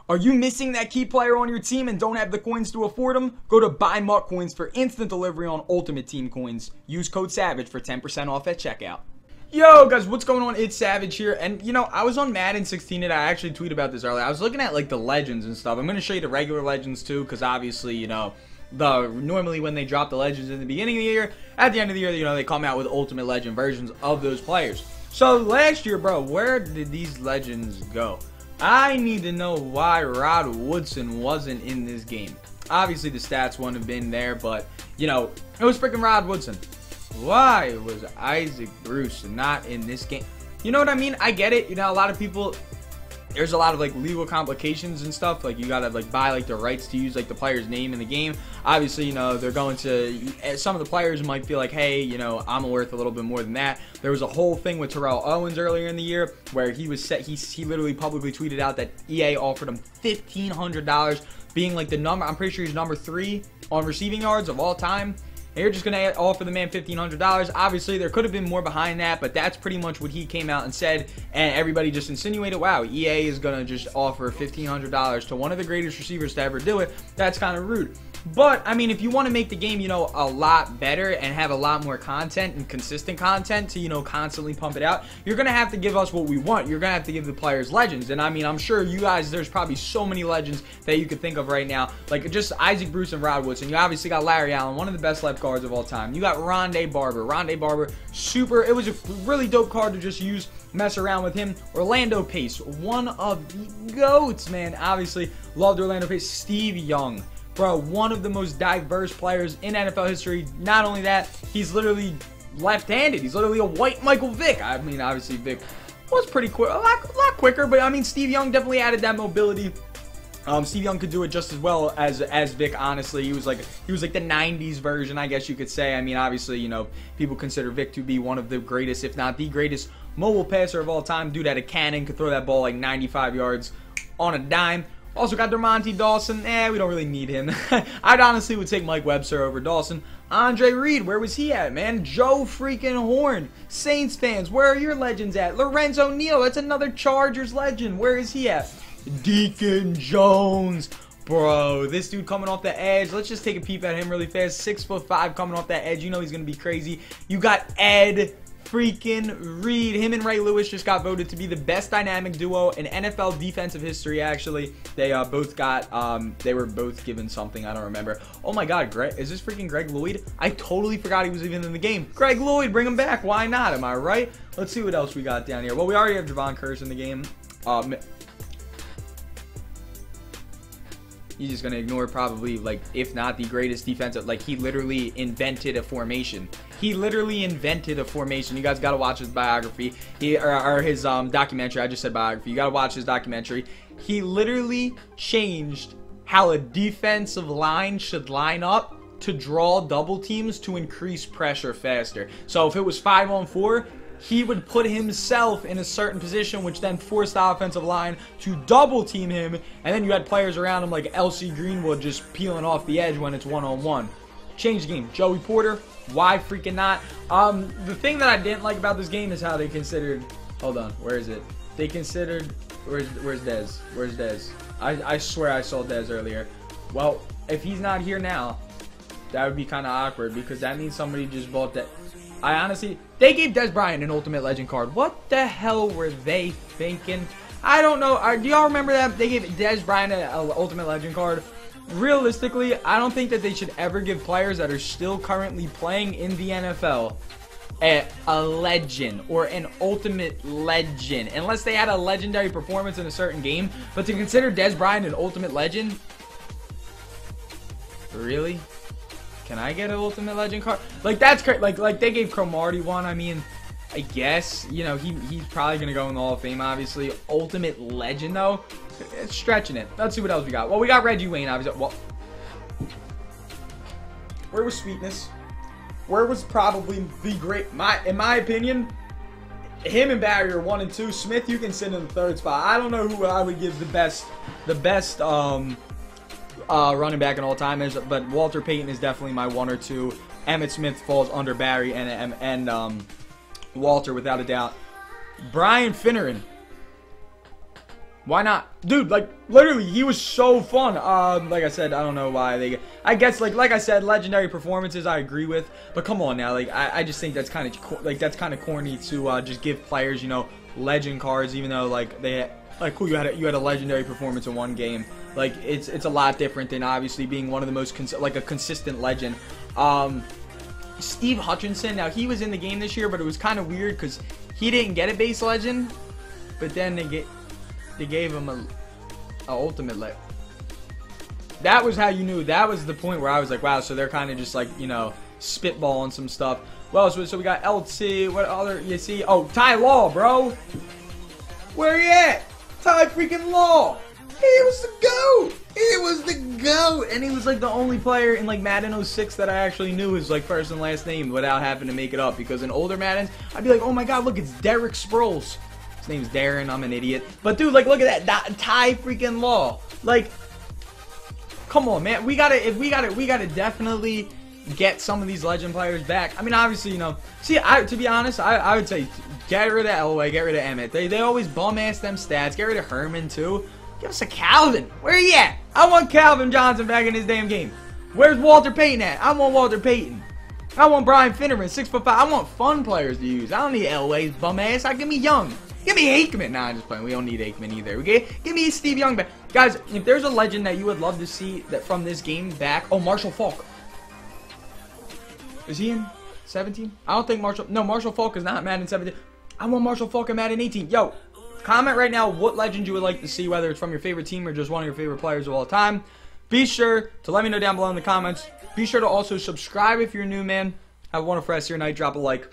Are you missing that key player on your team and don't have the coins to afford them? Go to Buy Muck Coins for instant delivery on Ultimate Team coins. Use code SAVAGE for 10% off at checkout. Yo guys, what's going on? It's Savage here, and you know, I was on Madden 16 and I actually tweeted about this earlier. I was looking at like the legends and stuff. I'm going to show you the regular legends too, because obviously, you know, normally when they drop the legends in the beginning of the year, at the end of the year, you know, they come out with ultimate legend versions of those players. So last year, bro, where did these legends go? I need to know why Rod Woodson wasn't in this game. Obviously, the stats wouldn't have been there, but, you know, it was freaking Rod Woodson. Why was Isaac Bruce not in this game? You know what I mean? I get it. You know, a lot of people, there's a lot of like legal complications and stuff. Like you gotta like buy like the rights to use like the player's name in the game. Obviously, you know, they're going to, some of the players might feel like, hey, you know, I'm worth a little bit more than that. There was a whole thing with Terrell Owens earlier in the year where he was set, he literally publicly tweeted out that EA offered him $1,500, being like the number, I'm pretty sure he's number 3 on receiving yards of all time. And you're just going to offer the man $1,500. Obviously, there could have been more behind that, but that's pretty much what he came out and said. And everybody just insinuated, wow, EA is going to just offer $1,500 to one of the greatest receivers to ever do it. That's kind of rude. But, I mean, if you want to make the game, you know, a lot better and have a lot more content and consistent content to, you know, constantly pump it out, you're going to have to give us what we want. You're going to have to give the players legends. And, I mean, I'm sure you guys, there's probably so many legends that you could think of right now. Like, just Isaac Bruce and Rod Woodson. You obviously got Larry Allen, one of the best left guards of all time. You got Rondé Barber. Rondé Barber, super. It was a really dope card to just use, mess around with him. Orlando Pace, one of the GOATs, man. Obviously, loved Orlando Pace. Steve Young. Bro, one of the most diverse players in NFL history. Not only that, he's literally left-handed. He's literally a white Michael Vick. I mean, obviously, Vick was pretty quick, a lot quicker, but I mean, Steve Young definitely added that mobility. Steve Young could do it just as well as Vick, honestly. He was like the 90s version, I guess you could say. I mean, obviously, you know, people consider Vick to be one of the greatest, if not the greatest, mobile passer of all time. Dude had a cannon, could throw that ball like 95 yards on a dime. Also got Dermontti Dawson. We don't really need him. I'd honestly would take Mike Webster over Dawson. Andre Reed, where was he at, man? Joe freaking Horn. Saints fans, where are your legends at? Lorenzo Neal, that's another Chargers legend. Where is he at? Deacon Jones. Bro, this dude coming off the edge. Let's just take a peep at him really fast. 6'5" coming off that edge. You know he's going to be crazy. You got Ed freaking Reed. Him and Ray Lewis just got voted to be the best dynamic duo in NFL defensive history, actually. They both got, they were both given something. I don't remember. Oh my God, Greg, is this freaking Greg Lloyd? I totally forgot he was even in the game. Greg Lloyd, bring him back. Why not? Am I right? Let's see what else we got down here. Well, we already have Javon Curse in the game. He's just going to ignore probably, like, if not the greatest defensive. Like, he literally invented a formation. He literally invented a formation. You guys got to watch his biography. Or his documentary. I just said biography. You got to watch his documentary. He literally changed how a defensive line should line up to draw double teams to increase pressure faster. So if it was 5-on-4, he would put himself in a certain position, which then forced the offensive line to double team him. And then you had players around him like LC Greenwood just peeling off the edge when it's 1-on-1. Change the game. Joey Porter, why freaking not? The thing that I didn't like about this game is how they considered, hold on, where is it? They considered, where's Dez? Where's Dez? I swear I saw Dez earlier. Well, if he's not here now, that would be kind of awkward because that means somebody just bought that. I honestly, they gave Dez Bryant an Ultimate Legend card. What the hell were they thinking? I don't know. Do y'all remember that? They gave Dez Bryant an Ultimate Legend card. Realistically, I don't think that they should ever give players that are still currently playing in the NFL a legend or an ultimate legend. Unless they had a legendary performance in a certain game. But to consider Dez Bryant an ultimate legend? Really? Can I get an ultimate legend card? Like, that's crazy. Like they gave Cromartie one. I mean, I guess, you know, he's probably gonna go in the Hall of Fame, obviously. Ultimate legend though, it's stretching it. Let's see what else we got. Well, we got Reggie Wayne, obviously. Well, where was Sweetness? Where was probably the great, in my opinion, him and Barry are 1 and 2. Smith, you can sit in the 3rd spot. I don't know who I would give the best running back in all time is, but Walter Payton is definitely my 1 or 2. Emmitt Smith falls under Barry and Walter without a doubt. Brian Finneran, Why not? Dude, like, literally, he was so fun. Like I said, I don't know why they... I guess, like I said, legendary performances I agree with. But come on now, like, I just think that's kind of, like, that's kind of corny to just give players, you know, legend cards, even though, like, they... Like, cool, you had a legendary performance in one game. Like, it's a lot different than, obviously, being one of the most, like, a consistent legend. Steve Hutchinson, now, he was in the game this year, but it was kind of weird because he didn't get a base legend. But then they gave him a ultimate leg. That was how you knew. That was the point where I was like, wow, so they're kind of just like, you know, spitballing some stuff. Well, so we got LT. What other, you see? Oh, Ty Law, bro. Where you at? Ty freaking Law. He was the GOAT. He was the GOAT. And he was like the only player in like Madden 06 that I actually knew his like first and last name without having to make it up. Because in older Maddens, I'd be like, oh my god, look, it's Derek Sproles. His name's Darren, I'm an idiot. But dude, like, look at that, Ty freaking Law. Like, come on, man. We gotta definitely get some of these legend players back. I mean, obviously, you know, see, to be honest, I would say get rid of Elway, get rid of Emmett. They always bum-ass them stats. Get rid of Herman, too. Give us a Calvin. Where are you at? I want Calvin Johnson back in this damn game. Where's Walter Payton at? I want Walter Payton. I want Brian Finneran, 6'5". I want fun players to use. I don't need Elway's bum-ass. Give me Young. Give me Aikman. Nah, I'm just playing. We don't need Aikman either. Okay? Give me Steve Young back. Guys, if there's a legend that you would love to see that from this game back. Oh, Marshall Faulk. Is he in 17? I don't think Marshall... No, Marshall Faulk is not Madden 17. I want Marshall Faulk in Madden 18. Yo, comment right now what legend you would like to see, whether it's from your favorite team or just one of your favorite players of all time. Be sure to let me know down below in the comments. Be sure to also subscribe if you're new, man. Have a wonderful rest of your night. Drop a like.